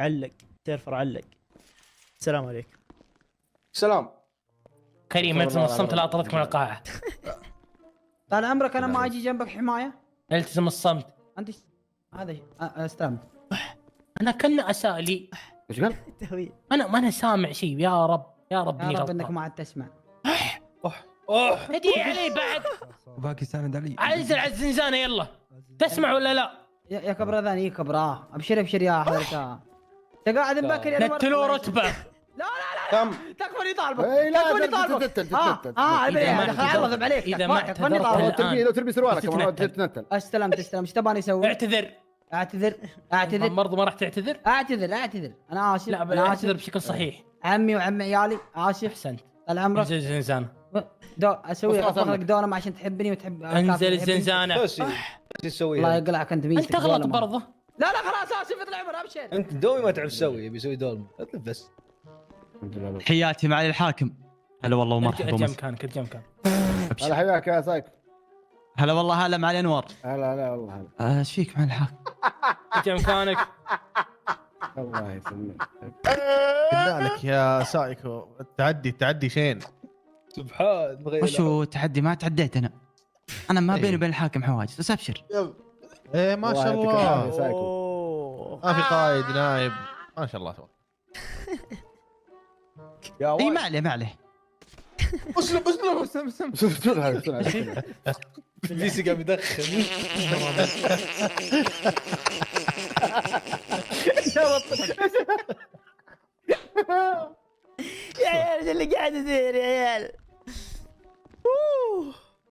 علق ترفر علق. السلام عليكم. سلام. كريم التزم الصمت لا اطردك من القاعه. طال عمرك انا ما اجي جنبك حمايه. التزم الصمت. انت هذا استلمت. انا كنا اسالي. ايش قال؟ توي انا ما انا سامع شيء. يا رب يا رب يا اني رب انك غلطان. ما عاد تسمع. هدي علي بعد. باقي ساند علي. انزل على الزنزانه يلا. تسمع ولا لا؟ يا كبر ذاني يكبر. ابشر ابشر يا حضرتك. انت قاعد مبكر يا نتلو رتبه. لا كم؟ تكفى طالبك. اي لا تكفى طالبك. اعذب عليك. إذا ما تكفى اعتذرت طالبك. الآن. لو ترمي سروالك كمان تتنتل. تتنتل. استلمت ايش تباني اسوي؟ اعتذر. اعتذر برضو ما راح تعتذر؟ اعتذر انا اسف. لا انا اعتذر اسف بشكل صحيح. عمي وعم عيالي اسف. احسنت. طال عمرك. انزل الزنزانه. اسوي خلاص اطبخ لك عمك. دونم عشان تحبني وتحب انزل الزنزانه. ايش تسوي؟ الله يقلعك انت مين انت تغلط برضه. لا خلاص اسف طال عمر ابشر. انت دوي ما تعرف تسوي، يبي يسوي دولمه اطلب بس. حياتي معالي الحاكم. هلا والله ومرحبا ارجع ومسا. مكانك ارجع مكانك. هلا حياك يا سايك. هلا والله هلا معالي انوار. هلا والله هلا. ايش فيك معالي الحاكم؟ ارجع مكانك. الله يسلمك. بالله عليك يا سايكو، التعدي شين؟ سبحان بغير. وشو تحدي؟ ما تعديت انا ما بيني وبين الحاكم حواجز بس ابشر. ايه ما شاء الله يعطيك العافية الله، سايكو. أوه. ما في قائد نائب، ما شاء الله. يا اي واحد. ما عليه. اسلم شو هذا؟ البيسي قاعد يدخن. يا عيال ايش اللي قاعد يصير يا عيال؟